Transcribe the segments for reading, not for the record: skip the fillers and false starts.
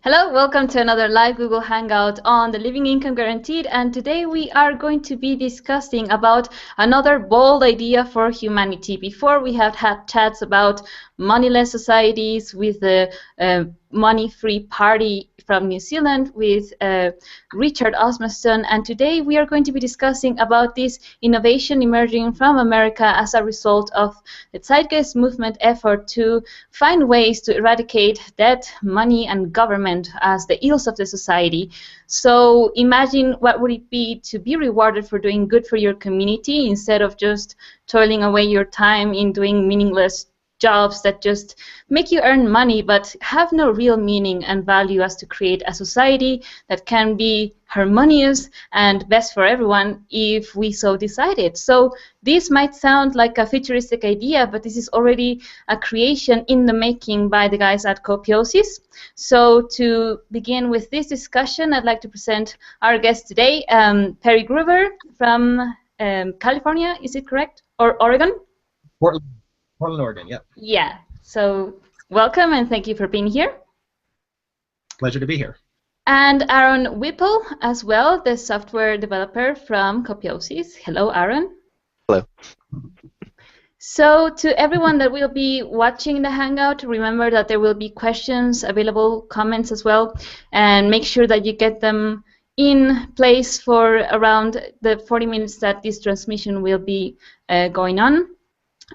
Hello, welcome to another live Google Hangout on the Living Income Guaranteed, and today we are going to be discussing about another bold idea for humanity. Before we have had chats about moneyless societies with the money-free party from New Zealand with Richard Osmaston, and today we are going to be discussing about this innovation emerging from America as a result of the Zeitgeist movement effort to find ways to eradicate debt, money, and government as the ills of the society. So imagine what would it be to be rewarded for doing good for your community instead of just toiling away your time in doing meaningless jobs that just make you earn money but have no real meaning and value as to create a society that can be harmonious and best for everyone if we so decided. So this might sound like a futuristic idea, but this is already a creation in the making by the guys at Copiosis. So to begin with this discussion, I'd like to present our guest today, Perry Gruber from California, is it correct? Or Oregon? Portland, Oregon, yep. Yeah, so welcome and thank you for being here. Pleasure to be here. And Aaron Whipple as well, the software developer from Copiosis. Hello, Aaron. Hello. So to everyone that will be watching the Hangout, remember that there will be questions, available comments as well, and make sure that you get them in place for around the 40 minutes that this transmission will be going on.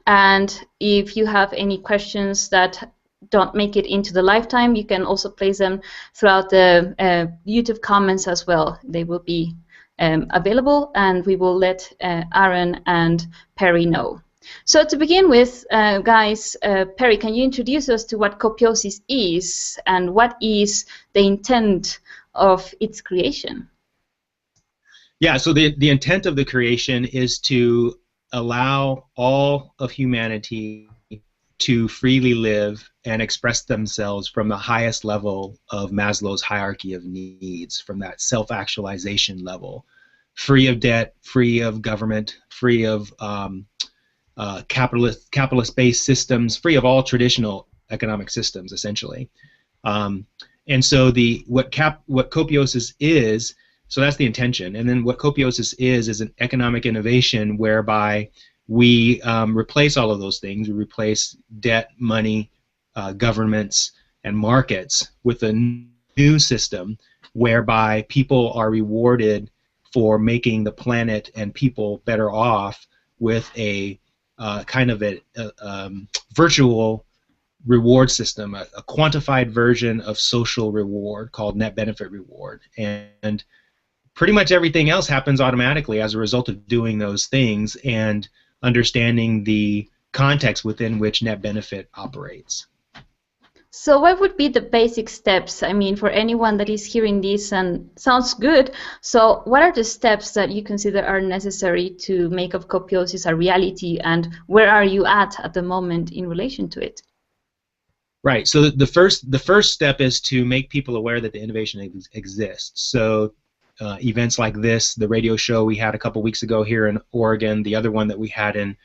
And if you have any questions that don't make it into the lifetime, you can also place them throughout the YouTube comments as well. They will be available, and we will let Aaron and Perry know. So to begin with, guys, Perry, can you introduce us to what Copiosis is and what is the intent of its creation? Yeah, so the intent of the creation is to allow all of humanity to freely live and express themselves from the highest level of Maslow's hierarchy of needs, from that self-actualization level, free of debt, free of government, free of capitalist-based systems, free of all traditional economic systems, essentially. And so what Copiosis is, so that's the intention. And then what Copiosis is an economic innovation whereby we replace all of those things. We replace debt, money, governments, and markets with a new system whereby people are rewarded for making the planet and people better off with a kind of a virtual reward system, a quantified version of social reward called net benefit reward. And pretty much everything else happens automatically as a result of doing those things and understanding the context within which net benefit operates. So what would be the basic steps? I mean, for anyone that is hearing this and sounds good, so what are the steps that you consider are necessary to make of Copiosis a reality, and where are you at the moment in relation to it? Right, so the first step is to make people aware that the innovation exists. So events like this, the radio show we had a couple weeks ago here in Oregon, the other one that we had in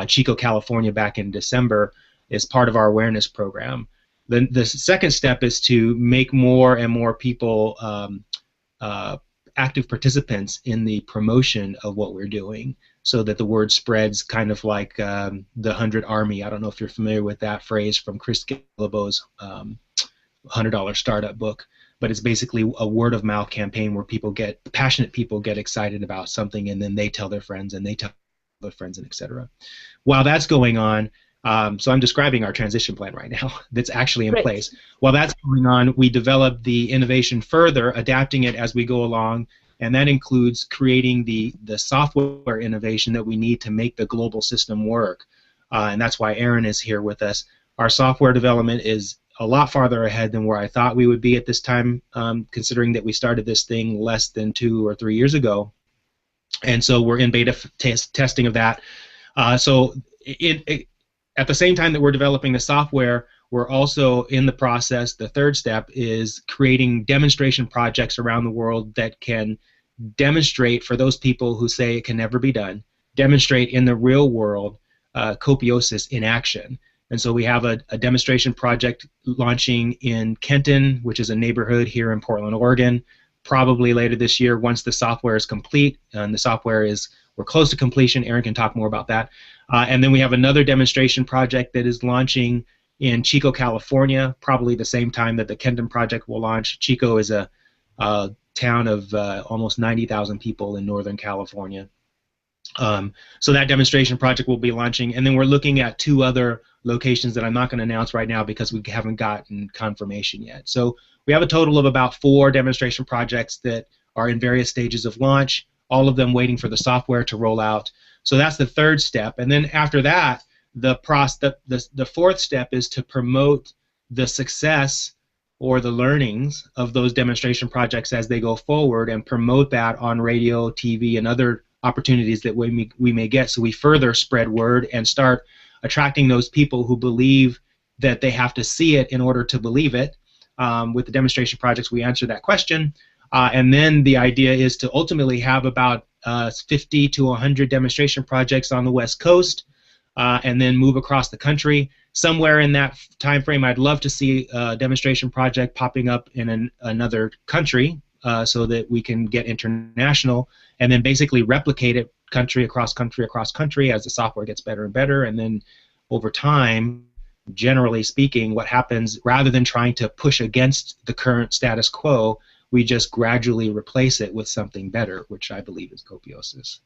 Chico, California back in December, is part of our awareness program. The second step is to make more and more people active participants in the promotion of what we're doing, so that the word spreads, kind of like the 100 Army. I don't know if you're familiar with that phrase from Chris Guillebeau's $100 Startup book. But it's basically a word-of-mouth campaign where passionate people get excited about something, and then they tell their friends, and they tell their friends, and etc. While that's going on, so I'm describing our transition plan right now that's actually in place. While that's going on, we develop the innovation further, adapting it as we go along, and that includes creating the software innovation that we need to make the global system work. And that's why Aaron is here with us. Our software development is a lot farther ahead than where I thought we would be at this time, considering that we started this thing less than 2 or 3 years ago. And so we're in beta testing of that. So at the same time that we're developing the software, we're also in the process, the third step is creating demonstration projects around the world that can demonstrate for those people who say it can never be done, demonstrate in the real world Copiosis in action. And so we have a demonstration project launching in Kenton, which is a neighborhood here in Portland, Oregon, probably later this year once the software is complete. And the software is, we're close to completion. Aaron can talk more about that. And then we have another demonstration project that is launching in Chico, California, probably the same time that the Kenton project will launch. Chico is a town of almost 90,000 people in Northern California. So that demonstration project will be launching, and then we're looking at 2 other locations that I'm not going to announce right now because we haven't gotten confirmation yet. So we have a total of about 4 demonstration projects that are in various stages of launch, all of them waiting for the software to roll out. So that's the 3rd step, and then after that, the 4th step is to promote the success or the learnings of those demonstration projects as they go forward and promote that on radio, TV, and other opportunities that we may get, so we further spread word and start attracting those people who believe that they have to see it in order to believe it. With the demonstration projects, we answer that question, and then the idea is to ultimately have about 50 to 100 demonstration projects on the West Coast, and then move across the country. Somewhere in that time frame, I'd love to see a demonstration project popping up in another country, so that we can get international, and then basically replicate it country across country across country as the software gets better and better. And then over time, generally speaking, what happens, rather than trying to push against the current status quo, we just gradually replace it with something better, which I believe is Copiosis.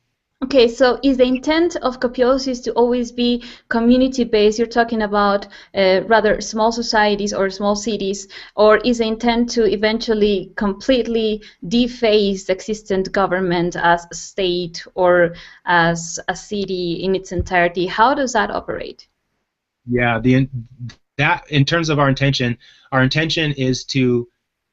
Okay, so is the intent of Copiosis to always be community-based? You're talking about rather small societies or small cities, or is the intent to eventually completely deface the existent government as a state or as a city in its entirety? How does that operate? Yeah, in terms of our intention is to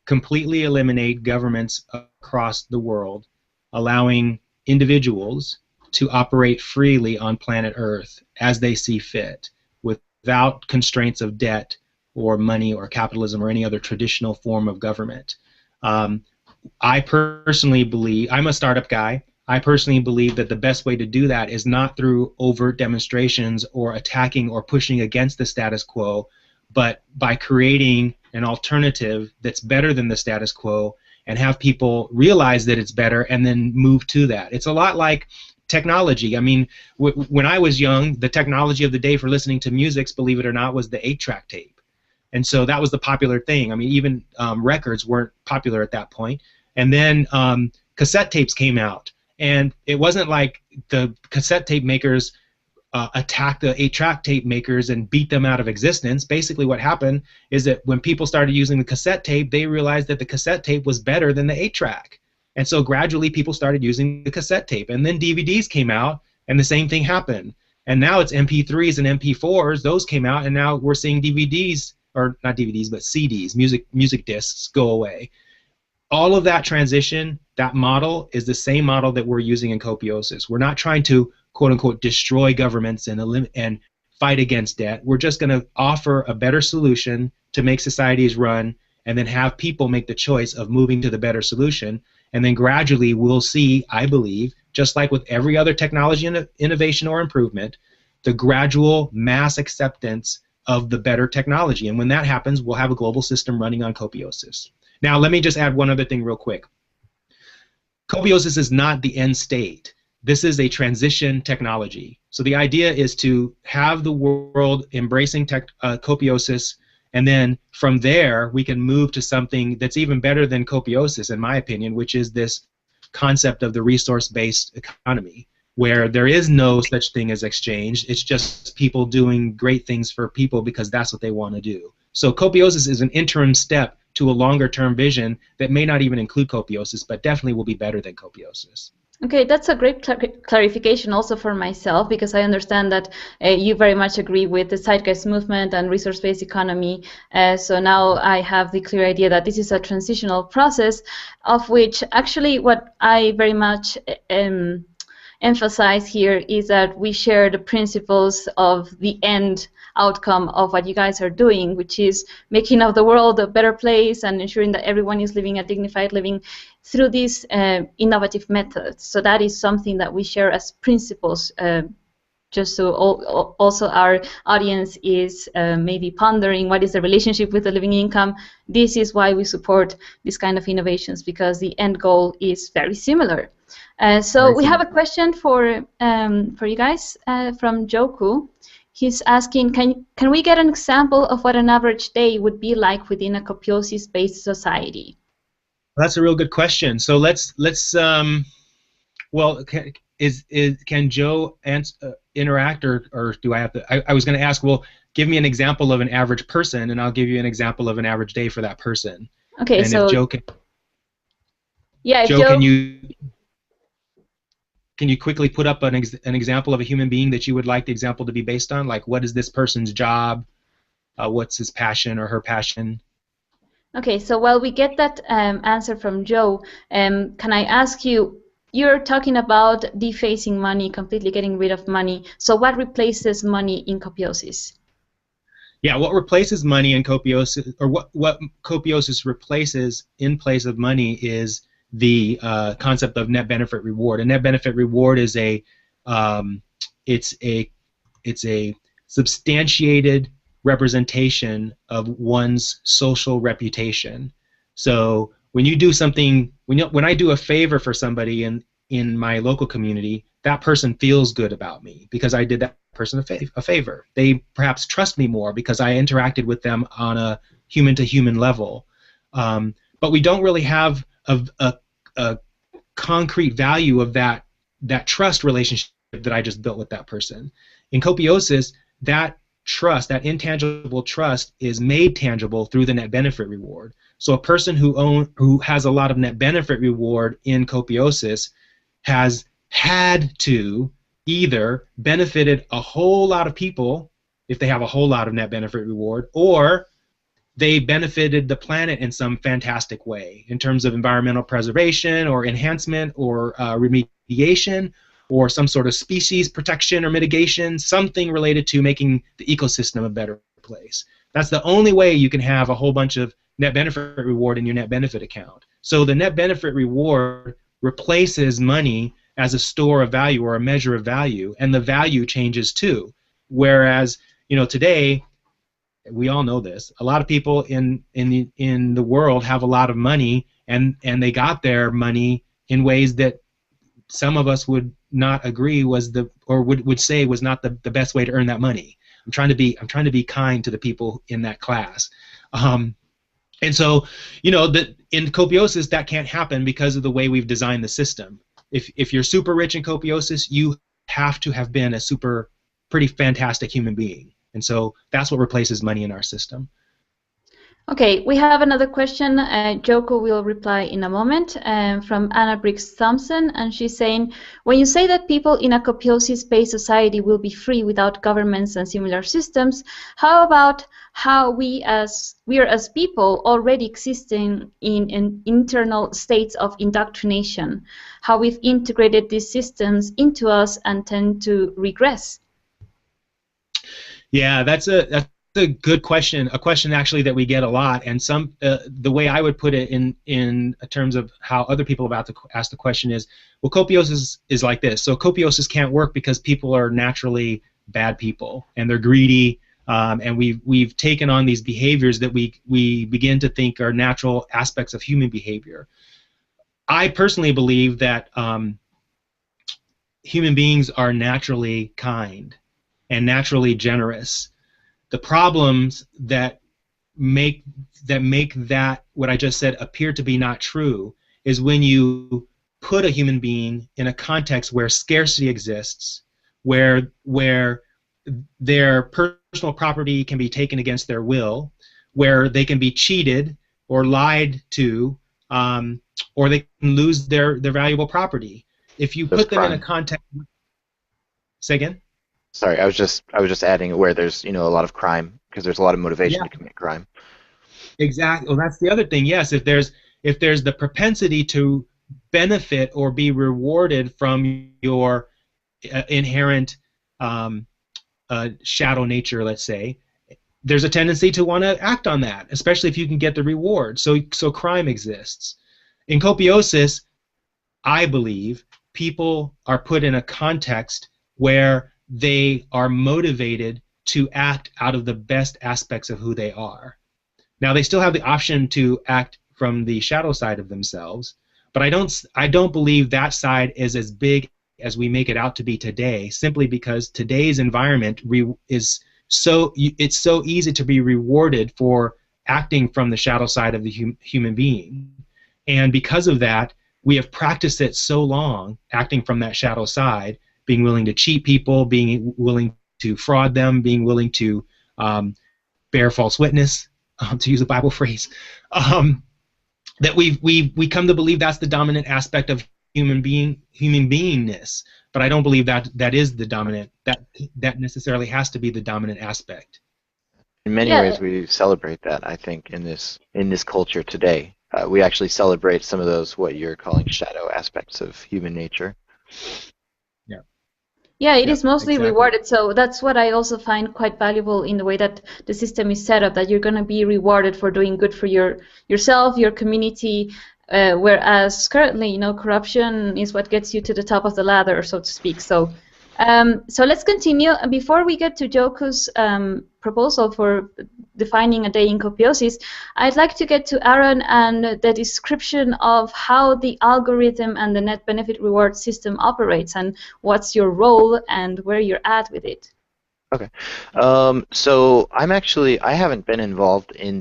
completely eliminate governments across the world, allowing individuals to operate freely on planet Earth as they see fit, without constraints of debt or money or capitalism or any other traditional form of government. I personally believe, I'm a startup guy, I personally believe that the best way to do that is not through overt demonstrations or attacking or pushing against the status quo, but by creating an alternative that's better than the status quo and have people realize that it's better and then move to that. It's a lot like technology. I mean, when I was young, the technology of the day for listening to music, believe it or not, was the 8-track tape. And so that was the popular thing. I mean, even records weren't popular at that point. And then cassette tapes came out. And it wasn't like the cassette tape makers attacked the 8-track tape makers and beat them out of existence. Basically what happened is that when people started using the cassette tape, they realized that the cassette tape was better than the 8-track. And so gradually people started using the cassette tape. And then DVDs came out and the same thing happened. And now it's MP3s and MP4s. Those came out and now we're seeing DVDs, or not DVDs, but CDs, music discs go away. All of that transition, that model, is the same model that we're using in Copiosis. We're not trying to quote-unquote destroy governments and fight against debt. We're just going to offer a better solution to make societies run, and then have people make the choice of moving to the better solution. And then gradually we'll see, I believe, just like with every other technology innovation or improvement, the gradual mass acceptance of the better technology. And when that happens, we'll have a global system running on Copiosis. Now, let me just add one other thing real quick. Copiosis is not the end state. This is a transition technology. So the idea is to have the world embracing Copiosis, and then from there we can move to something that's even better than Copiosis, in my opinion, which is this concept of the resource-based economy, where there is no such thing as exchange. It's just people doing great things for people because that's what they want to do. So Copiosis is an interim step to a longer-term vision that may not even include Copiosis, but definitely will be better than Copiosis. Okay, that's a great clarification also for myself, because I understand that you very much agree with the zeitgeist movement and resource-based economy. So now I have the clear idea that this is a transitional process, of which actually what I very much emphasize here is that we share the principles of the end outcome of what you guys are doing, which is making of the world a better place and ensuring that everyone is living a dignified living through these innovative methods. So that is something that we share as principles just so also our audience is maybe pondering what is the relationship with the living income. This is why we support this kind of innovations, because the end goal is very similar. So we have a question for you guys from Joku. He's asking, can we get an example of what an average day would be like within a Copiosis-based society? That's a real good question. So let's well, can Joe interact, or do I have to? I was going to ask, well, give me an example of an average person, and I'll give you an example of an average day for that person. Okay, and so if Joe can, yeah, Joe, can you quickly put up an example of a human being that you would like the example to be based on? Like, what is this person's job? What's his passion or her passion? Okay, so while we get that answer from Joe, can I ask you, you're talking about defacing money, completely getting rid of money. So what replaces money in Copiosis? Yeah, what replaces money in Copiosis, or what Copiosis replaces in place of money, is the concept of net benefit reward. A net benefit reward is it's a substantiated representation of one's social reputation. So when you do something, when I do a favor for somebody in my local community, that person feels good about me because I did that person a favor. They perhaps trust me more because I interacted with them on a human-to-human level. But we don't really have a concrete value of that trust relationship that I just built with that person. In Copiosis, that trust, that intangible trust, is made tangible through the net benefit reward. So a person who has a lot of net benefit reward in Copiosis has had to either benefited a whole lot of people if they have a whole lot of net benefit reward, or they benefited the planet in some fantastic way in terms of environmental preservation or enhancement or remediation or some sort of species protection or mitigation, something related to making the ecosystem a better place. That's the only way you can have a whole bunch of net benefit reward in your net benefit account. So the net benefit reward replaces money as a store of value or a measure of value, and the value changes too. Whereas, today, we all know this, a lot of people in the world have a lot of money, and they got their money in ways that some of us would not agree was would say was not the best way to earn that money. I'm trying to be kind to the people in that class. And so, that in Copiosis that can't happen because of the way we've designed the system. If you're super rich in Copiosis, you have to have been a pretty fantastic human being. And so that's what replaces money in our system. Okay, we have another question. Joko will reply in a moment, from Anna Briggs Thompson, and she's saying, when you say that people in a Copiosis-based society will be free without governments and similar systems, how about how we are as people already existing in internal states of indoctrination, how we've integrated these systems into us and tend to regress? Yeah, that's a good question. A question actually that we get a lot, and the way I would put it in terms of how other people about to ask the question is, well, Copiosis is like this. So Copiosis can't work because people are naturally bad people and they're greedy, and we've taken on these behaviors that we begin to think are natural aspects of human behavior. I personally believe that human beings are naturally kind and naturally generous. The problems that make that what I just said appear to be not true is when you put a human being in a context where scarcity exists, where their personal property can be taken against their will, where they can be cheated or lied to, or they can lose their valuable property. If you put them in a context, say again. Sorry, I was just adding where there's a lot of crime, because there's a lot of motivation to commit crime. Exactly. Well, that's the other thing. Yes, if there's the propensity to benefit or be rewarded from your inherent shadow nature, let's say, there's a tendency to want to act on that, especially if you can get the reward. So crime exists. In Copiosis, I believe people are put in a context where they are motivated to act out of the best aspects of who they are. Now, they still have the option to act from the shadow side of themselves, but I don't believe that side is as big as we make it out to be today, simply because today's environment it's so easy to be rewarded for acting from the shadow side of the human being. And because of that, we have practiced it so long, acting from that shadow side, being willing to cheat people, being willing to fraud them, being willing to bear false witness, to use a Bible phrase, that we come to believe that's the dominant aspect of human beingness. But I don't believe that is the dominant, that necessarily has to be the dominant aspect. In many ways, we celebrate that. I think in this culture today, we actually celebrate some of those what you're calling shadow aspects of human nature. Yeah, it is mostly exactly. rewarded, so that's what I also find quite valuable in the way that the system is set up, that you're going to be rewarded for doing good for yourself, your community, whereas currently, you know, corruption is what gets you to the top of the ladder, so to speak. So let's continue. Before we get to Joko's proposal for defining a day in Copiosis, I'd like to get to Aaron and the description of how the algorithm and the net benefit reward system operates, and what's your role and where you're at with it. Okay. So I haven't been involved in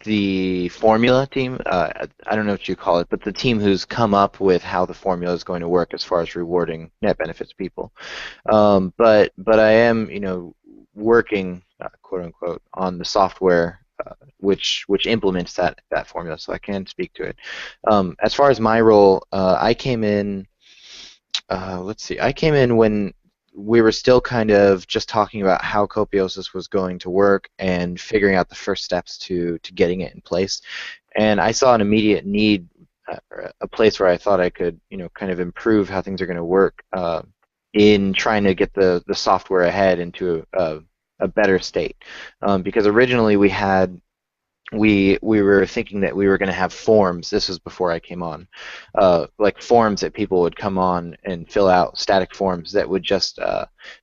the formula team. I don't know what you call it, but the team who's come up with how the formula is going to work as far as rewarding net benefits people. But I am, you know, working quote unquote on the software which implements that formula, so I can speak to it. As far as my role, I came in. I came in when we were still kind of just talking about how Copiosis was going to work and figuring out the first steps to getting it in place. And I saw an immediate need, a place where I thought I could, you know, kind of improve how things are going to work in trying to get the software ahead into a better state. Because originally we were thinking that we were going to have forms. This was before I came on, like forms that people would come on and fill out, static forms that would just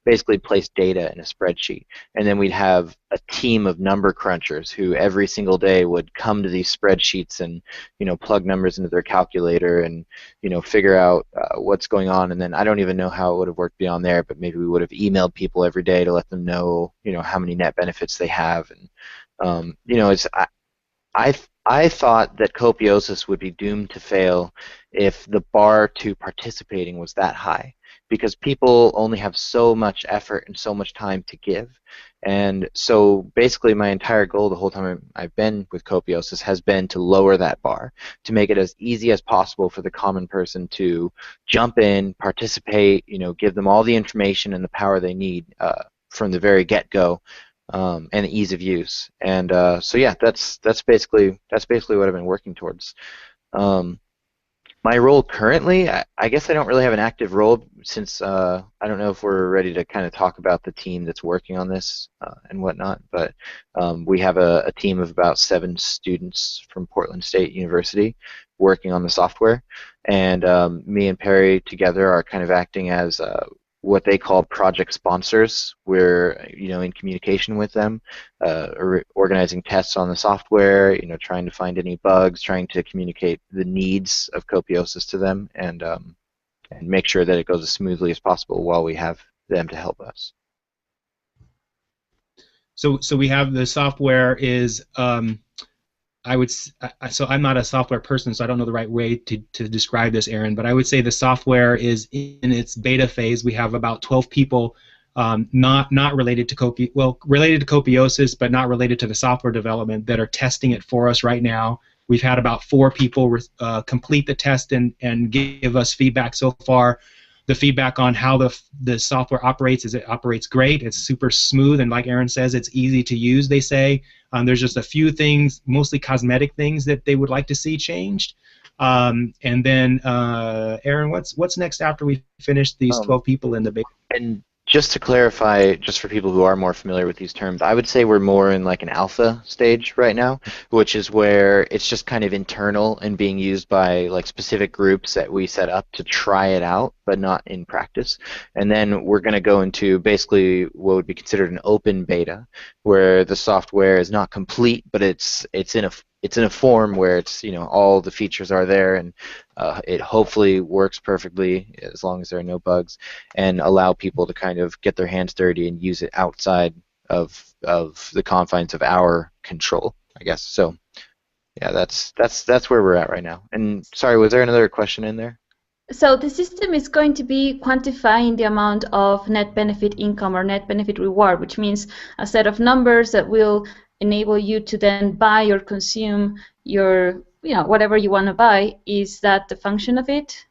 basically place data in a spreadsheet, and then we'd have a team of number crunchers who every single day would come to these spreadsheets and, you know, plug numbers into their calculator and, you know, figure out what's going on. And then I don't even know how it would have worked beyond there, but maybe we would have emailed people every day to let them know, you know, how many net benefits they have. And you know, I thought that Copiosis would be doomed to fail if the bar to participating was that high, because people only have so much effort and so much time to give. And so basically my entire goal the whole time I've been with Copiosis has been to lower that bar, to make it as easy as possible for the common person to jump in, participate, you know, give them all the information and the power they need from the very get-go. And the ease of use, and so yeah, that's basically what I've been working towards. My role currently, I guess I don't really have an active role, since I don't know if we're ready to kind of talk about the team that's working on this and whatnot, but we have a team of about 7 students from Portland State University working on the software, and me and Perry together are kind of acting as what they call project sponsors. We're, you know, in communication with them, organizing tests on the software, you know, trying to find any bugs, trying to communicate the needs of Copiosis to them, and make sure that it goes as smoothly as possible while we have them to help us. So we have the software is so I'm not a software person, so I don't know the right way to describe this, Aaron, but I would say the software is in its beta phase. We have about 12 people not related to related to Copiosis, but not related to the software development, that are testing it for us right now. We've had about 4 people complete the test and give us feedback so far. The feedback on how the software operates is it operates great. It's super smooth, and like Aaron says, it's easy to use, they say. There's just a few things, mostly cosmetic things, that they would like to see changed. And then, Aaron, what's next after we finish these 12 people in the beta? And Just to clarify, just for people who are more familiar with these terms, I would say we're more in like an alpha stage right now, which is where it's just kind of internal and being used by like specific groups that we set up to try it out, but not in practice. And then we're going to go into basically what would be considered an open beta, where the software is not complete, but it's in a form where it's, you know, all the features are there, and it hopefully works perfectly as long as there are no bugs, and allow people to kind of get their hands dirty and use it outside of the confines of our control, I guess. So yeah, that's where we're at right now. And sorry, was there another question in there? So the system is going to be quantifying the amount of net benefit income or net benefit reward, which means a set of numbers that will enable you to then buy or consume your, you know, whatever you want to buy. Is that the function of it?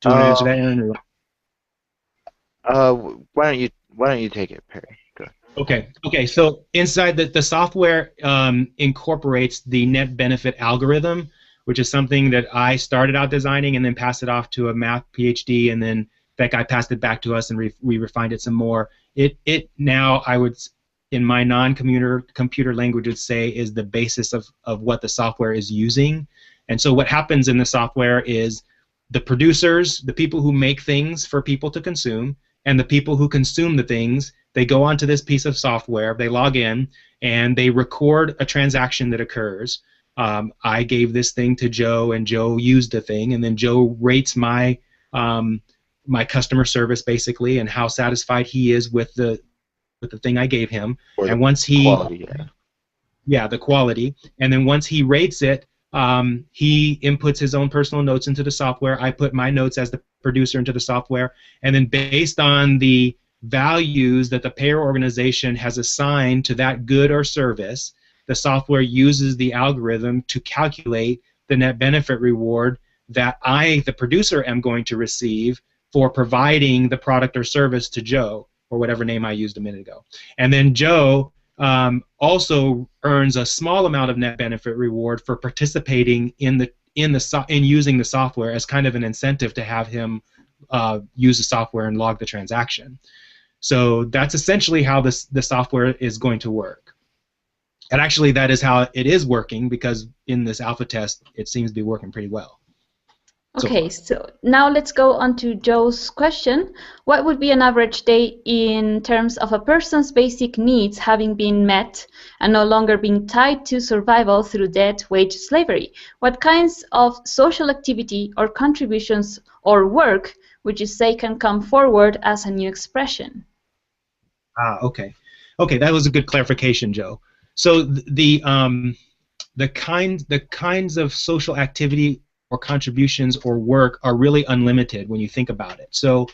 Do you want to answer that, Aaron? Why don't you take it, Perry? Go ahead. Okay. So inside the software incorporates the net benefit algorithm, which is something that I started out designing and then passed it off to a math PhD, and then that guy passed it back to us, and we refined it some more. It now, I would, in my computer language, would say is the basis of what the software is using. And so what happens in the software is the producers, the people who make things for people to consume, and the people who consume the things, they go onto this piece of software, they log in, and they record a transaction that occurs. I gave this thing to Joe, and Joe used the thing, and then Joe rates my my customer service basically, and how satisfied he is with the thing I gave him. Or and once he quality, the quality, and then once he rates it, he inputs his own personal notes into the software. I put my notes as the producer into the software, and then based on the values that the payer organization has assigned to that good or service, the software uses the algorithm to calculate the net benefit reward that I, the producer, am going to receive for providing the product or service to Joe, or whatever name I used a minute ago. And then Joe also earns a small amount of net benefit reward for participating in using the software as kind of an incentive to have him use the software and log the transaction. So that's essentially how the software is going to work. And actually, that is how it is working, because in this alpha test, it seems to be working pretty well. Okay, so now let's go on to Joe's question. What would be an average day in terms of a person's basic needs having been met and no longer being tied to survival through debt, wage, slavery? What kinds of social activity or contributions or work would you say can come forward as a new expression? Okay, that was a good clarification, Joe. So the kinds of social activity or contributions or work are really unlimited when you think about it. So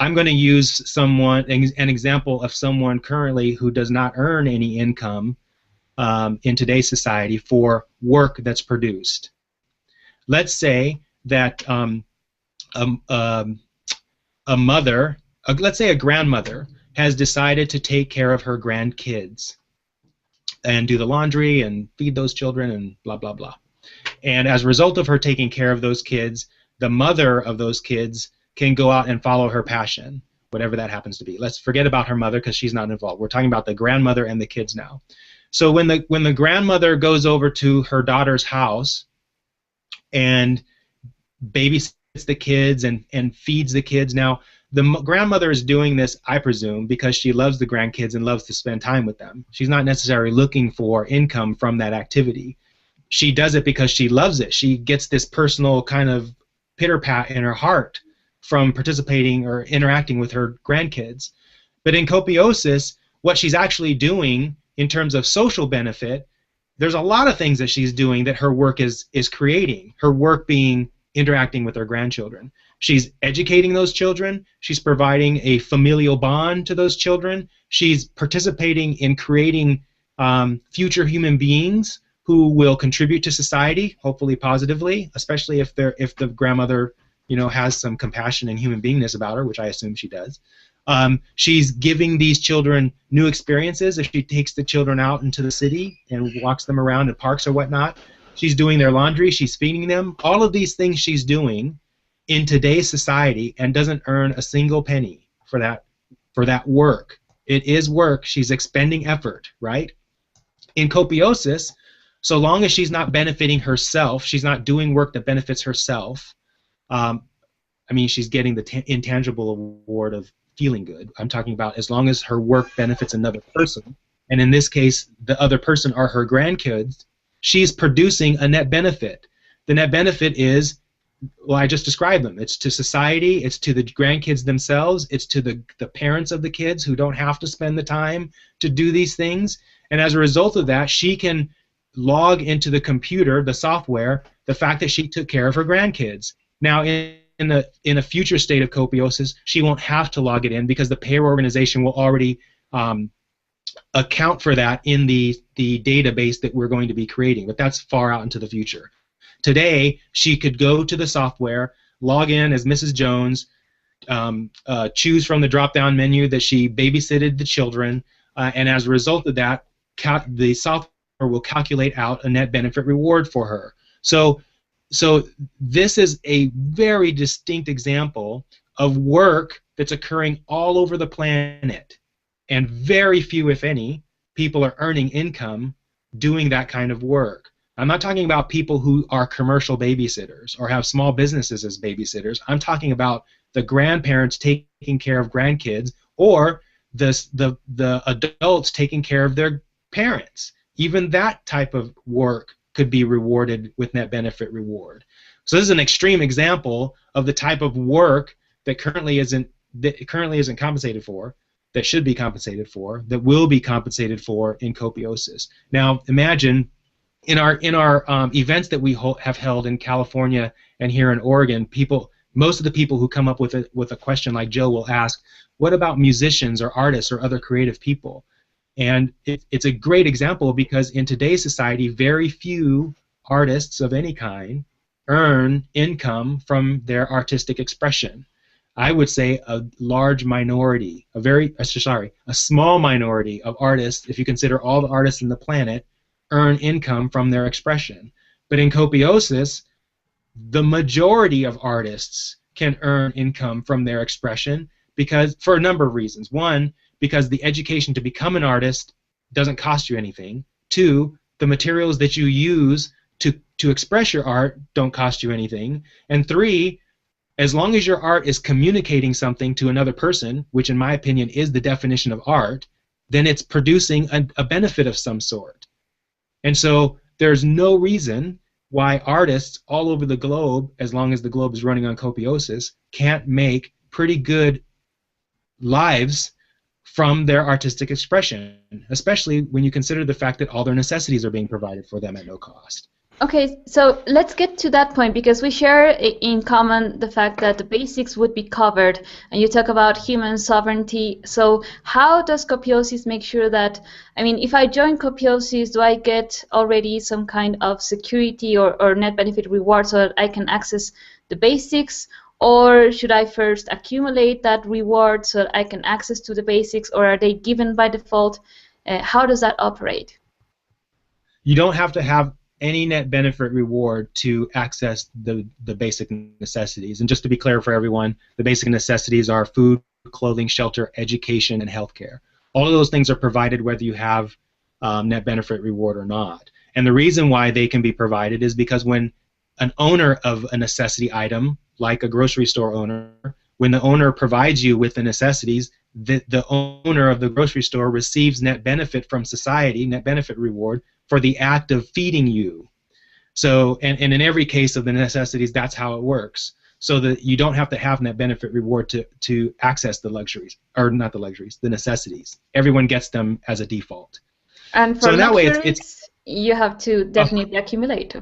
I'm going to use an example of someone currently who does not earn any income in today's society for work that's produced. Let's say that let's say a grandmother has decided to take care of her grandkids and do the laundry and feed those children and blah, blah, blah. And as a result of her taking care of those kids, the mother of those kids can go out and follow her passion, whatever that happens to be. Let's forget about her mother because she's not involved. We're talking about the grandmother and the kids now. So when the grandmother goes over to her daughter's house and babysits the kids and feeds the kids, now the grandmother is doing this, I presume, because she loves the grandkids and loves to spend time with them. She's not necessarily looking for income from that activity. She does it because she loves it. She gets this personal kind of pitter-pat in her heart from participating or interacting with her grandkids. But in Copiosis, what she's actually doing in terms of social benefit, there's a lot of things that she's doing that her work is creating, her work being interacting with her grandchildren. She's educating those children. She's providing a familial bond to those children. She's participating in creating future human beings who will contribute to society, hopefully positively, especially if the grandmother, you know, has some compassion and human beingness about her, which I assume she does. She's giving these children new experiences. If she takes the children out into the city and walks them around in parks or whatnot, she's doing their laundry, she's feeding them. All of these things she's doing in today's society and doesn't earn a single penny for that work. It is work. She's expending effort, right? In Copiosis, so long as she's not benefiting herself, she's not doing work that benefits herself. I mean, she's getting the intangible award of feeling good. I'm talking about as long as her work benefits another person, and in this case, the other person are her grandkids, she's producing a net benefit. The net benefit is, well, I just described them. It's to society, it's to the grandkids themselves, it's to the parents of the kids who don't have to spend the time to do these things, and as a result of that, she can log into the computer, the software, the fact that she took care of her grandkids. Now, in a future state of Copiosis, she won't have to log it in because the payer organization will already account for that in the database that we're going to be creating, but that's far out into the future. Today, she could go to the software, log in as Mrs. Jones, choose from the drop-down menu that she babysitted the children, and as a result of that, the software will calculate out a net benefit reward for her. So this is a very distinct example of work that's occurring all over the planet, and very few, if any, people are earning income doing that kind of work. I'm not talking about people who are commercial babysitters or have small businesses as babysitters. I'm talking about the grandparents taking care of grandkids, or the adults taking care of their parents. Even that type of work could be rewarded with net benefit reward. So this is an extreme example of the type of work that currently isn't compensated for, that should be compensated for, that will be compensated for in Copiosis. Now imagine in our events that we have held in California and here in Oregon, most of the people who come up with a question like Joe will ask, what about musicians or artists or other creative people? And it's a great example because in today's society, very few artists of any kind earn income from their artistic expression. I would say a large minority, a small minority of artists, if you consider all the artists on the planet, earn income from their expression. But in Copiosis, the majority of artists can earn income from their expression because, for a number of reasons. One, because the education to become an artist doesn't cost you anything. Two, the materials that you use to express your art don't cost you anything. And three, as long as your art is communicating something to another person, which in my opinion is the definition of art, then it's producing a benefit of some sort. And so there's no reason why artists all over the globe, as long as the globe is running on Copiosis, can't make pretty good lives from their artistic expression, especially when you consider the fact that all their necessities are being provided for them at no cost. Okay, so let's get to that point because we share in common the fact that the basics would be covered, and you talk about human sovereignty. So how does Copiosis make sure that, I mean, if I join Copiosis, do I get already some kind of security or net benefit reward so that I can access the basics? Or should I first accumulate that reward so that I can access to the basics, or are they given by default? How does that operate? You don't have to have any net benefit reward to access the basic necessities. And just to be clear for everyone, the basic necessities are food, clothing, shelter, education, and healthcare. All of those things are provided whether you have net benefit reward or not. And the reason why they can be provided is because when an owner of a necessity item, like a grocery store owner, when the owner provides you with the necessities, the owner of the grocery store receives net benefit from society, net benefit reward, for the act of feeding you. So, and in every case of the necessities, that's how it works. So that you don't have to have net benefit reward to access the luxuries, or not the luxuries, the necessities. Everyone gets them as a default. And for so in that way, you have to definitely accumulate.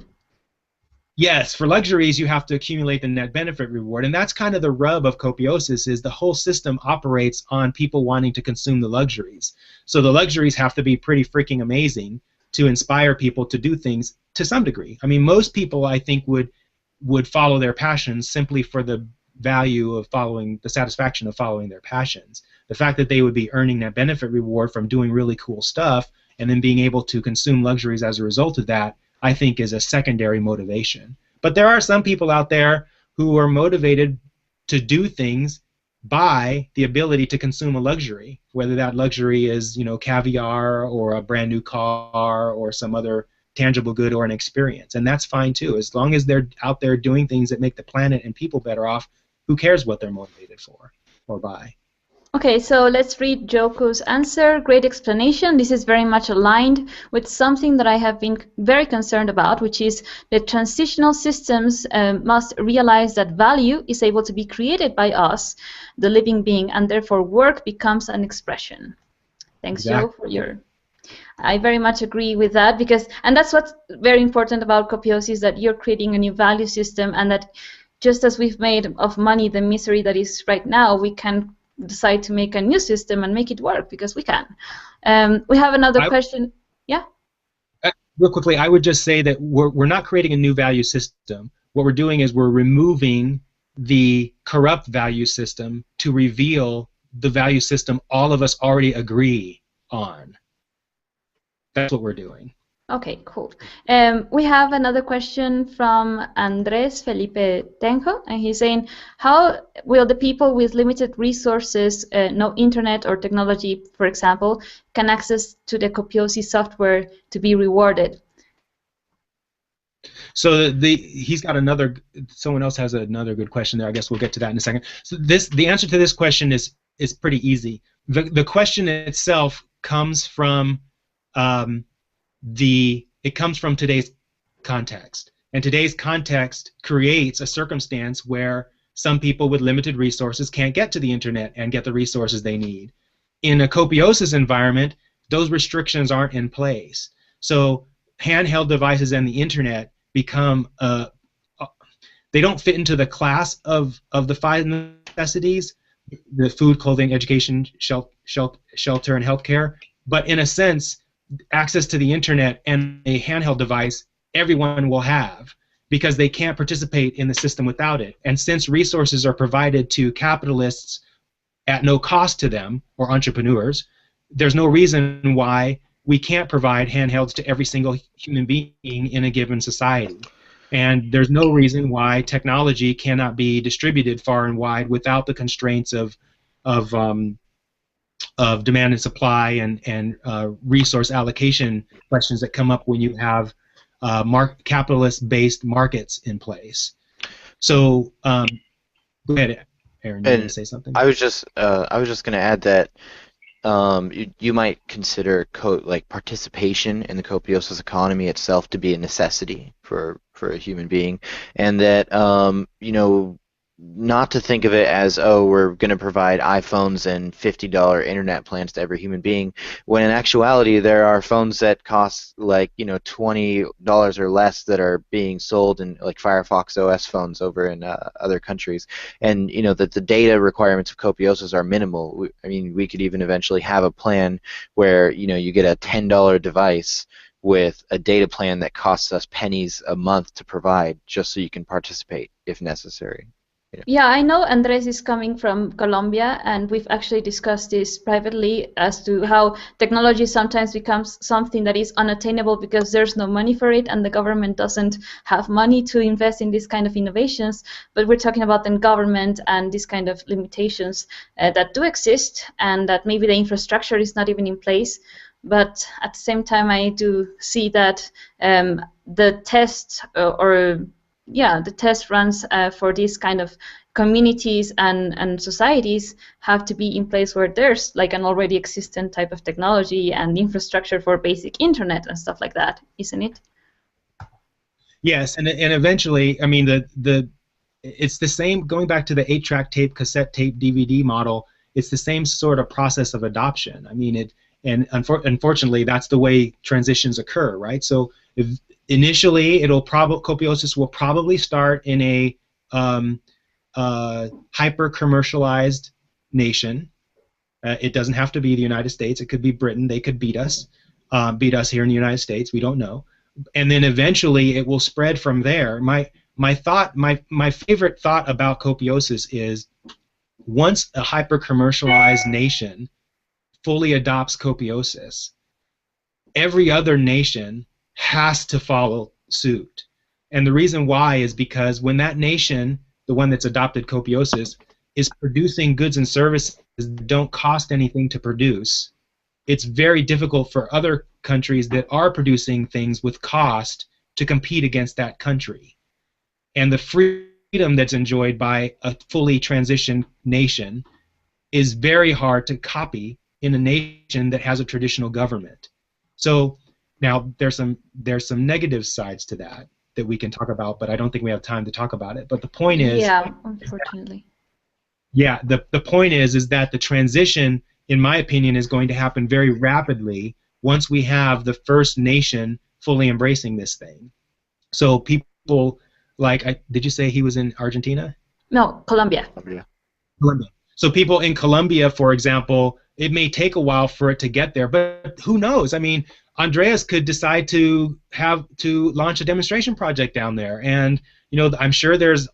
Yes, for luxuries, you have to accumulate the net benefit reward, and that's kind of the rub of Copiosis, is the whole system operates on people wanting to consume the luxuries. So the luxuries have to be pretty freaking amazing to inspire people to do things to some degree. I mean, most people, I think, would follow their passions simply for the value of following, the satisfaction of following their passions. The fact that they would be earning that benefit reward from doing really cool stuff and then being able to consume luxuries as a result of that, I think is a secondary motivation. But there are some people out there who are motivated to do things by the ability to consume a luxury, whether that luxury is, you know, caviar or a brand new car or some other tangible good or an experience. And that's fine too. As long as they're out there doing things that make the planet and people better off, who cares what they're motivated for or by? Okay, so let's read Joko's answer. Great explanation. This is very much aligned with something that I have been very concerned about, which is that transitional systems must realize that value is able to be created by us, the living being, and therefore work becomes an expression. Thanks, Exactly. Joe, for your... I very much agree with that, because, and that's what's very important about Copiosis, that you're creating a new value system, and that just as we've made of money the misery that is right now, we can decide to make a new system and make it work, because we can. We have another question. Yeah? Real quickly, I would just say that we're not creating a new value system. What we're doing is we're removing the corrupt value system to reveal the value system all of us already agree on. That's what we're doing. Okay, cool. We have another question from Andres Felipe Tenjo, and he's saying, how will the people with limited resources, no internet or technology, for example, can access to the Copiosis software to be rewarded? So he's got another, someone else has another good question there. I guess we'll get to that in a second. So the answer to this question is pretty easy. The question itself comes from it comes from today's context, and today's context creates a circumstance where some people with limited resources can't get to the internet and get the resources they need. In a Copiosis environment, those restrictions aren't in place. So handheld devices and the internet become they don't fit into the class of the five necessities: the food, clothing, education, shelter, and healthcare. But in a sense, access to the internet and a handheld device everyone will have, because they can't participate in the system without it. And since resources are provided to capitalists at no cost to them, or entrepreneurs, there's no reason why we can't provide handhelds to every single human being in a given society. And there's no reason why technology cannot be distributed far and wide without the constraints of demand and supply and resource allocation questions that come up when you have capitalist-based markets in place. So go ahead, Aaron. You want to say something? I was just going to add that you might consider like participation in the Copiosis economy itself to be a necessity for a human being, and that you know, not to think of it as, oh, we're going to provide iPhones and $50 internet plans to every human being, when in actuality there are phones that cost like, you know, $20 or less that are being sold in like Firefox OS phones over in other countries, and you know that the data requirements of Copiosis are minimal. I mean, we could even eventually have a plan where, you know, you get a $10 device with a data plan that costs us pennies a month to provide, just so you can participate if necessary. Yeah, I know Andres is coming from Colombia, and we've actually discussed this privately as to how technology sometimes becomes something that is unattainable because there's no money for it and the government doesn't have money to invest in this kind of innovations. But we're talking about the government and these kind of limitations that do exist, and that maybe the infrastructure is not even in place. But at the same time, I do see that the test the test runs for these kind of communities and societies have to be in place where there's like an already existent type of technology and infrastructure for basic internet and stuff like that, isn't it? Yes, and eventually, I mean, it's the same, going back to the 8-track tape, cassette tape, DVD model. It's the same sort of process of adoption. I mean, unfortunately, that's the way transitions occur, right? So initially, Copiosis will probably start in a hyper-commercialized nation. It doesn't have to be the United States. It could be Britain. They could beat us here in the United States. We don't know. And then eventually, it will spread from there. My favorite thought about Copiosis is, once a hyper-commercialized nation fully adopts Copiosis, every other nation has to follow suit. And the reason why is because when that nation the one that's adopted Copiosis, is producing goods and services that don't cost anything to produce. It's very difficult for other countries that are producing things with cost to compete against that country. And the freedom that's enjoyed by a fully transitioned nation is very hard to copy in a nation that has a traditional government. So now there's some negative sides to that we can talk about, but I don't think we have time to talk about it. But the point is, yeah, unfortunately. Yeah, the point is that the transition, in my opinion, is going to happen very rapidly once we have the first nation fully embracing this thing. So people like, did you say he was in Argentina? No, Colombia. Colombia. So people in Colombia, for example, it may take a while for it to get there, but who knows? I mean, Andreas could decide to launch a demonstration project down there, and I'm sure there's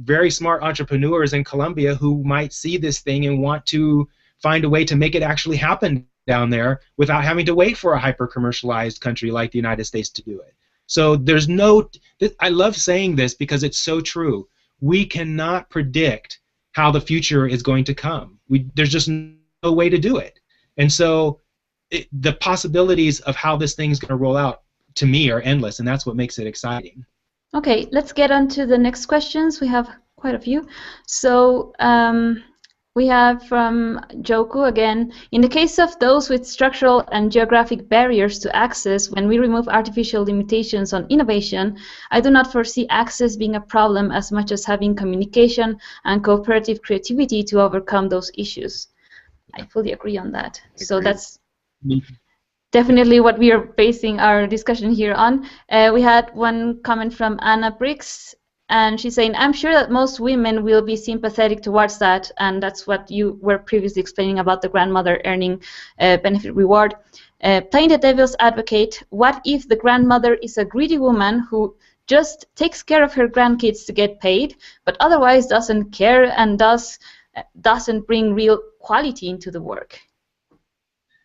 very smart entrepreneurs in Colombia who might see this thing and want to find a way to make it actually happen down there without having to wait for a hyper-commercialized country like the United States to do it. So there's I love saying this because it's so true. We cannot predict how the future is going to come. There's just no way to do it. And so the possibilities of how this thing's going to roll out, to me, are endless, and that's what makes it exciting. Okay, let's get on to the next questions. We have quite a few. So we have from Joku again. In the case of those with structural and geographic barriers to access, when we remove artificial limitations on innovation, I do not foresee access being a problem as much as having communication and cooperative creativity to overcome those issues. I fully agree on that. So that's definitely what we are basing our discussion here on. We had one comment from Anna Briggs, and she's saying, I'm sure that most women will be sympathetic towards that, and that's what you were previously explaining about the grandmother earning benefit reward. Playing the devil's advocate, what if the grandmother is a greedy woman who just takes care of her grandkids to get paid, but otherwise doesn't care and doesn't bring real quality into the work?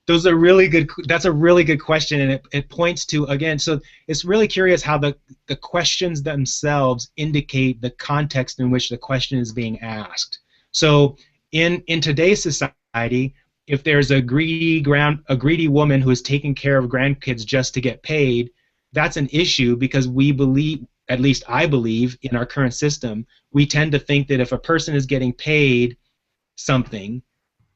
That's a really good question, and it points to, again, so it's really curious how the questions themselves indicate the context in which the question is being asked. So in today's society, if there's a greedy woman who is taking care of grandkids just to get paid, that's an issue because we believe, at least I believe, in our current system, we tend to think that if a person is getting paid something,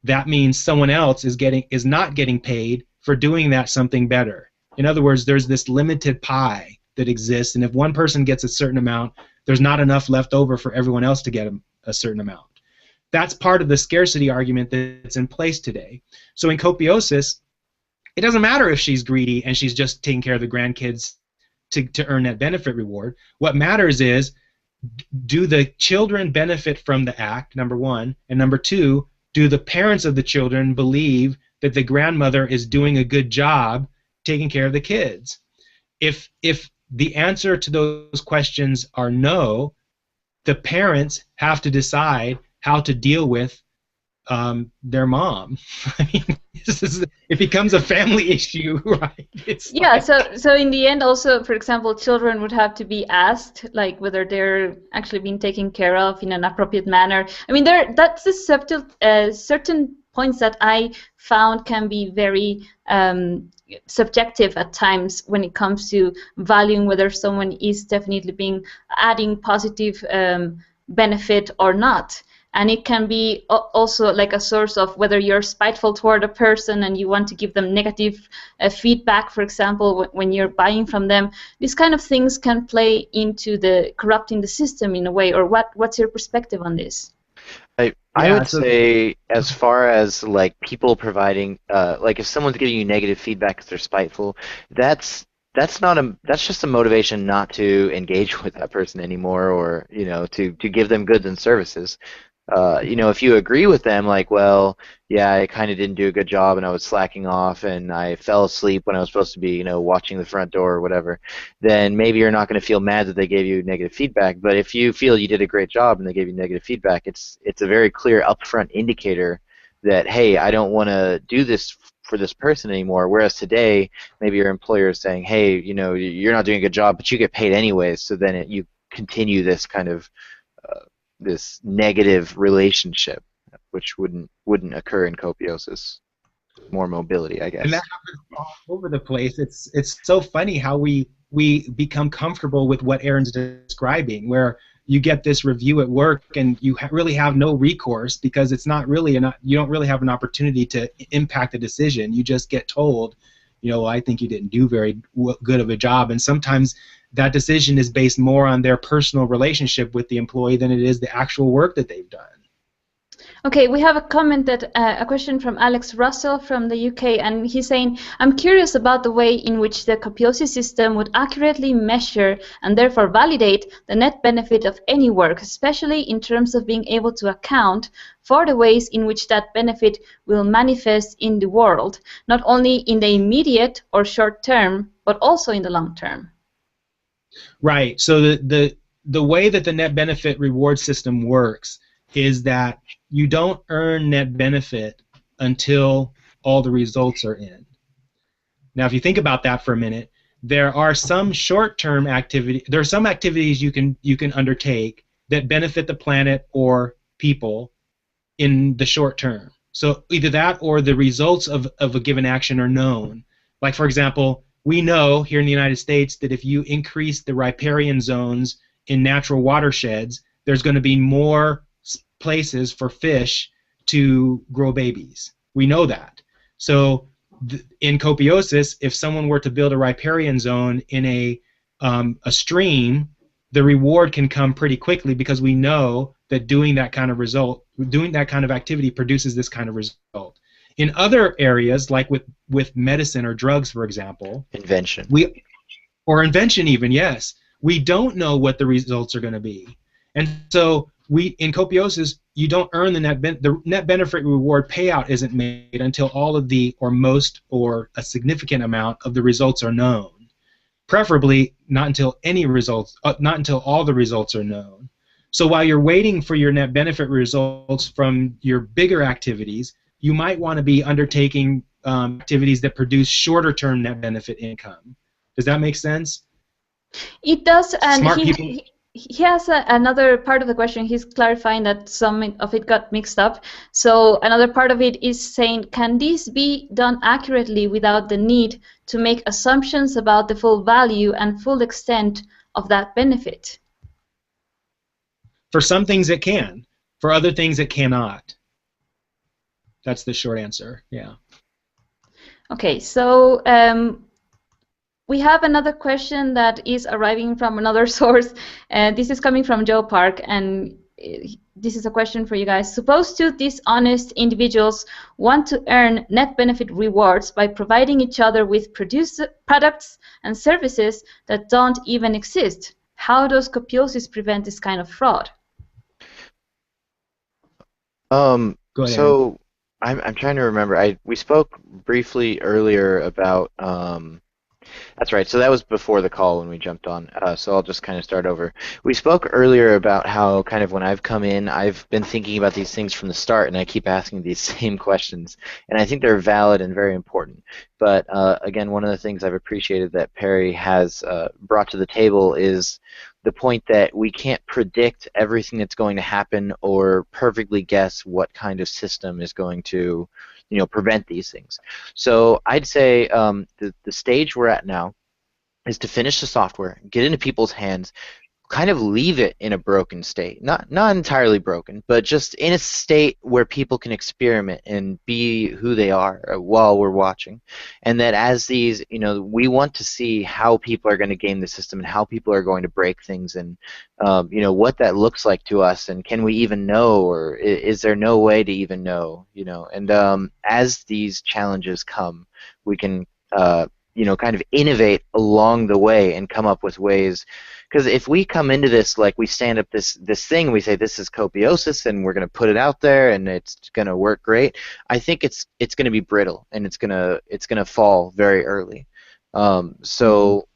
that means someone else is not getting paid for doing that something better. In other words, there's this limited pie that exists, and if one person gets a certain amount, there's not enough left over for everyone else to get a certain amount. That's part of the scarcity argument that's in place today. So in Copiosis, it doesn't matter if she's greedy and she's just taking care of the grandkids to earn that benefit reward. What matters is, do the children benefit from the act, number one, and number two, do the parents of the children believe that the grandmother is doing a good job taking care of the kids? If the answer to those questions are no, the parents have to decide how to deal with their mom. I mean, it becomes a family issue, right? So in the end, also, for example, children would have to be asked, like, whether they're actually being taken care of in an appropriate manner. I mean, that's a subtle, certain points that I found can be very subjective at times when it comes to valuing whether someone is definitely adding positive benefit or not. And it can be also like a source of whether you're spiteful toward a person and you want to give them negative feedback, for example, when you're buying from them. These kind of things can play into the corrupting the system in a way. Or what's your perspective on this? I would say, as far as like people providing, like if someone's giving you negative feedback because they're spiteful, that's just a motivation not to engage with that person anymore, or to give them goods and services. If you agree with them, like, well, yeah, I kind of didn't do a good job and I was slacking off and I fell asleep when I was supposed to be, watching the front door or whatever, then maybe you're not going to feel mad that they gave you negative feedback. But if you feel you did a great job and they gave you negative feedback, it's a very clear upfront indicator that, hey, I don't want to do this for this person anymore. Whereas today, maybe your employer is saying, hey, you're not doing a good job, but you get paid anyways, so then you continue this kind of this negative relationship, which wouldn't occur in copiosis. More mobility, I guess. And that happens all over the place. It's so funny how we become comfortable with what Aaron's describing, where you get this review at work and you really have no recourse because it's not really you don't really have an opportunity to impact a decision. You just get told, well, I think you didn't do very good of a job, and sometimes that decision is based more on their personal relationship with the employee than it is the actual work that they've done. Okay, we have a comment a question from Alex Russell from the UK, and he's saying, I'm curious about the way in which the Copiosis system would accurately measure and therefore validate the net benefit of any work, especially in terms of being able to account for the ways in which that benefit will manifest in the world, not only in the immediate or short term, but also in the long term. Right. So the way that the net benefit reward system works is that you don't earn net benefit until all the results are in. Now, if you think about that for a minute, there are some short-term activity. There are some activities you can undertake that benefit the planet or people in the short term. So either that or the results of a given action are known. Like, for example, we know here in the United States that if you increase the riparian zones in natural watersheds, there's going to be more places for fish to grow babies. We know that. So in Copiosis, if someone were to build a riparian zone in a stream, the reward can come pretty quickly because we know that doing that kind of activity produces this kind of result. In other areas, like with medicine or drugs, for example, invention even, yes, we don't know what the results are going to be, and so in Copiosis, you don't earn the net benefit reward payout isn't made until all of the or most or a significant amount of the results are known. Preferably not until all the results are known. So while you're waiting for your net benefit results from your bigger activities, you might want to be undertaking activities that produce shorter-term net benefit income. Does that make sense? It does, and Smart people. He has another part of the question. He's clarifying that some of it got mixed up. So another part of it is saying, can this be done accurately without the need to make assumptions about the full value and full extent of that benefit? For some things it can. For other things it cannot. That's the short answer, yeah. Okay, so we have another question that is arriving from another source. This is coming from Joe Park, and this is a question for you guys. Suppose two dishonest individuals want to earn net benefit rewards by providing each other with products and services that don't even exist. How does Copiosis prevent this kind of fraud? Go ahead. So I'm trying to remember. We spoke briefly earlier about. That's right. So that was before the call when we jumped on. So I'll just kind of start over. We spoke earlier about how kind of when I've come in, I've been thinking about these things from the start, and I keep asking these same questions. And I think they're valid and very important. But again, one of the things I've appreciated that Perry has brought to the table is the point that we can't predict everything that's going to happen or perfectly guess what kind of system is going to prevent these things. So I'd say the stage we're at now is to finish the software, get into people's hands, kind of leave it in a broken state. Not entirely broken, but just in a state where people can experiment and be who they are while we're watching. And that as these, we want to see how people are going to game the system and how people are going to break things and, what that looks like to us, and can we even know, or is there no way to even know, And as these challenges come, we can, kind of innovate along the way and come up with ways. Because if we come into this like we stand up this thing, we say this is Copiosis and we're going to put it out there and it's going to work great, I think it's going to be brittle and it's going to fall very early. So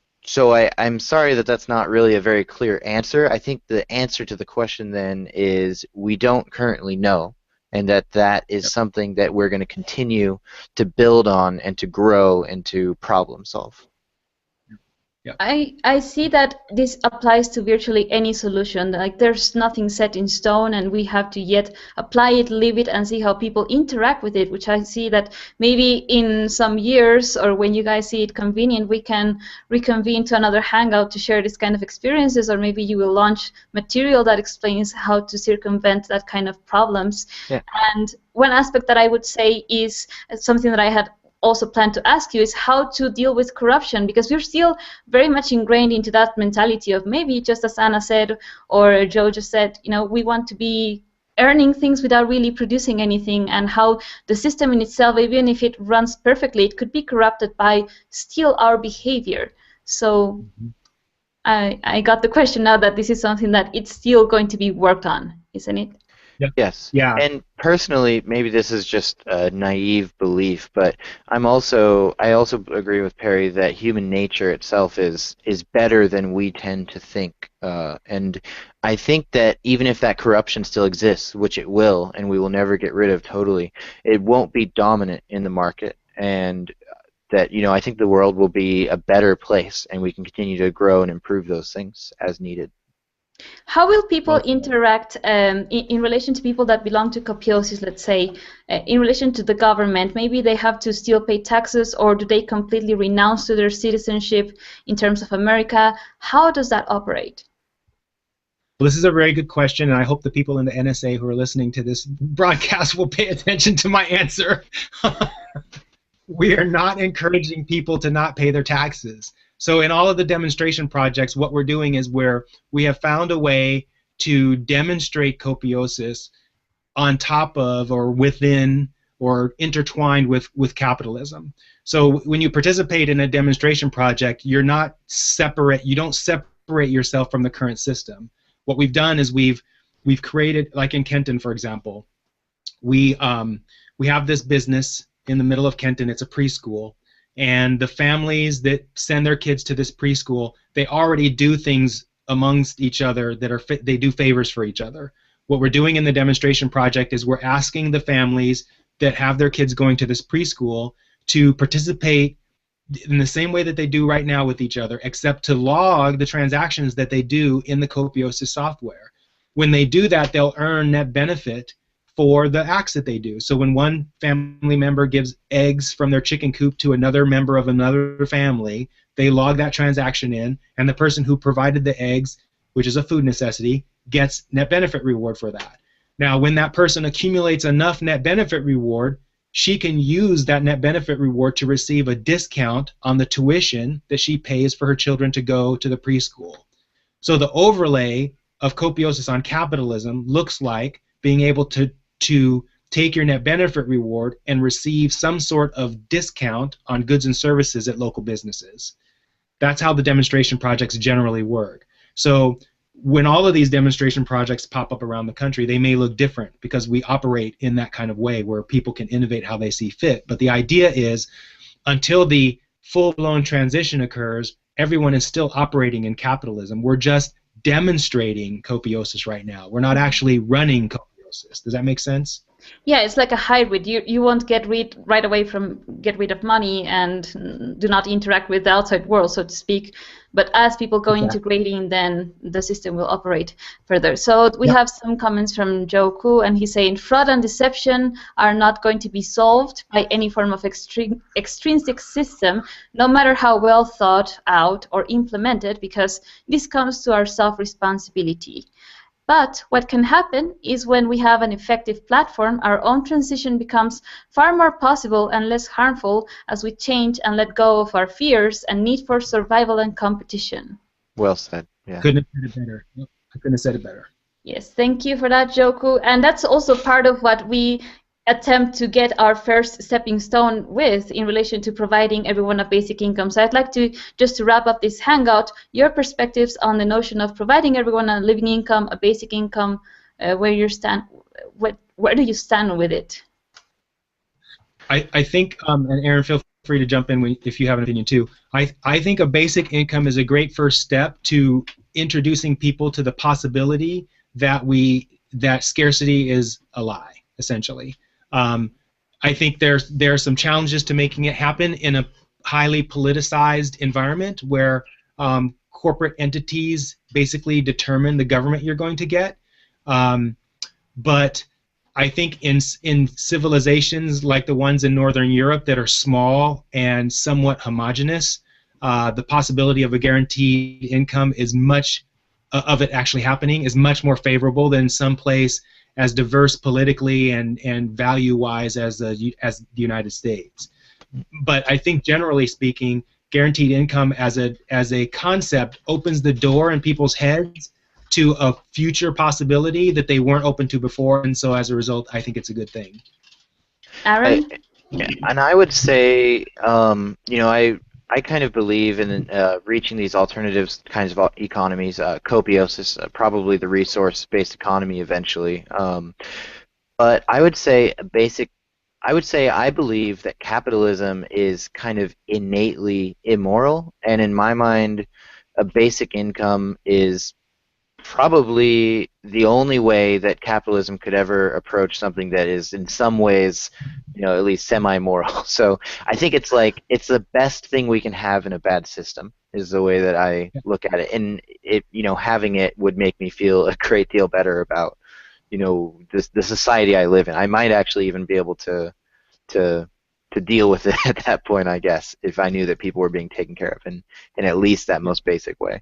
I'm sorry that that's not really a very clear answer. I think the answer to the question then is we don't currently know, and that is something that we're going to continue to build on and to grow and to problem solve. I see that this applies to virtually any solution. Like there's nothing set in stone, and we have to yet apply it, live it, and see how people interact with it. Which I see that maybe in some years, or when you guys see it convenient, we can reconvene to another hangout to share this kind of experiences, or maybe you will launch material that explains how to circumvent that kind of problems. Yeah. And one aspect that I would say is something that I had also plan to ask you is how to deal with corruption, because we're still very much ingrained into that mentality of maybe just as Anna said or Joe just said, you know, we want to be earning things without really producing anything, and how the system in itself, even if it runs perfectly, it could be corrupted by still our behavior. So I got the question now that this is something that it's still going to be worked on, isn't it? Yes. Yeah. And personally, maybe this is just a naive belief, but I also agree with Perry that human nature itself is better than we tend to think. And I think that even if that corruption still exists, which it will, and we will never get rid of totally, it won't be dominant in the market. And that, you know, I think the world will be a better place, and we can continue to grow and improve those things as needed. How will people interact in relation to people that belong to Copiosis, let's say, in relation to the government? Maybe they have to still pay taxes, or do they completely renounce to their citizenship in terms of America? How does that operate? Well, this is a very good question, and I hope the people in the NSA who are listening to this broadcast will pay attention to my answer. We are not encouraging people to not pay their taxes. So in all of the demonstration projects, what we're doing is we have found a way to demonstrate Copiosis on top of or within or intertwined with capitalism. So when you participate in a demonstration project, you're not separate. You don't separate yourself from the current system. What we've done is we've created, like in Kenton, for example, we have this business in the middle of Kenton. It's a preschool. And the families that send their kids to this preschool, they already do things amongst each other that are they do favors for each other. What we're doing in the demonstration project is we're asking the families that have their kids going to this preschool to participate in the same way that they do right now with each other, except to log the transactions that they do in the Copiosis software. When they do that, they'll earn net benefit for the acts that they do. So when one family member gives eggs from their chicken coop to another member of another family, they log that transaction in, and the person who provided the eggs, which is a food necessity, gets net benefit reward for that. Now, when that person accumulates enough net benefit reward, she can use that net benefit reward to receive a discount on the tuition that she pays for her children to go to the preschool. So the overlay of Copiosis on capitalism looks like being able to take your net benefit reward and receive some sort of discount on goods and services at local businesses. That's how the demonstration projects generally work. So when all of these demonstration projects pop up around the country, they may look different because we operate in that kind of way where people can innovate how they see fit. But the idea is, until the full-blown transition occurs, everyone is still operating in capitalism. We're just demonstrating Copiosis right now. We're not actually running Copiosis. Does that make sense? Yeah, it's like a hybrid. You won't get rid of money and do not interact with the outside world, so to speak. But as people go integrating, then the system will operate further. So we have some comments from Joe Koo, and he's saying fraud and deception are not going to be solved by any form of extrinsic system, no matter how well thought out or implemented, because this comes to our self-responsibility. But what can happen is when we have an effective platform, our own transition becomes far more possible and less harmful as we change and let go of our fears and need for survival and competition. Well said. Yeah. Couldn't have said it better. I couldn't have said it better. Yes, thank you for that, Joku. And that's also part of what we attempt to get our first stepping stone with in relation to providing everyone a basic income. So I'd like to, just to wrap up this hangout, your perspectives on the notion of providing everyone a living income, a basic income, where do you stand with it? I think, and Aaron, feel free to jump in if you have an opinion too. I think a basic income is a great first step to introducing people to the possibility that scarcity is a lie, essentially. I think there are some challenges to making it happen in a highly politicized environment where corporate entities basically determine the government you're going to get. But I think in civilizations like the ones in Northern Europe that are small and somewhat homogenous, the possibility of a guaranteed income is much of it actually happening is much more favorable than some place as diverse politically and value-wise as the United States. But I think generally speaking, guaranteed income as a concept opens the door in people's heads to a future possibility that they weren't open to before, and so as a result, I think it's a good thing. Aaron? And I would say, I kind of believe in reaching these alternatives kinds of economies, Copiosis, probably the resource-based economy eventually. But I would say I believe that capitalism is kind of innately immoral, and in my mind, a basic income is probably the only way that capitalism could ever approach something that is in some ways, at least semi-moral. So I think it's the best thing we can have in a bad system is the way that I look at it, and having it would make me feel a great deal better about the society I live in. I might actually even be able to deal with it at that point, I guess, if I knew that people were being taken care of in at least that most basic way.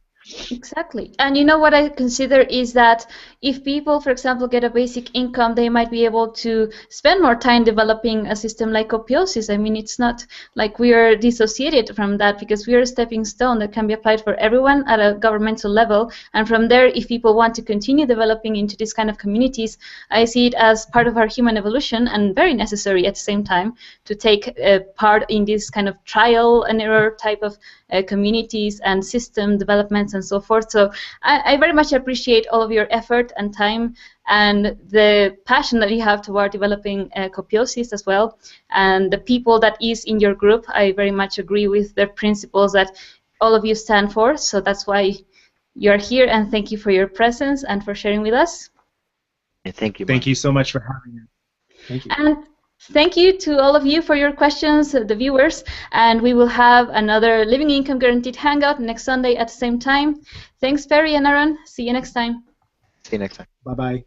Exactly. And you know what I consider is that if people, for example, get a basic income, they might be able to spend more time developing a system like Copiosis. I mean, it's not like we are dissociated from that because we are a stepping stone that can be applied for everyone at a governmental level. And from there, if people want to continue developing into this kind of communities, I see it as part of our human evolution and very necessary at the same time to take part in this kind of trial and error type of communities and system developments and so forth. So I very much appreciate all of your effort and time and the passion that you have toward developing Copiosis as well. And the people that is in your group, I very much agree with the principles that all of you stand for. So that's why you're here, and thank you for your presence and for sharing with us. Thank you. Thank you so much for having me. Thank you. And thank you to all of you for your questions, the viewers, and we will have another Living Income Guaranteed Hangout next Sunday at the same time. Thanks, Perry and Aaron. See you next time. See you next time. Bye-bye.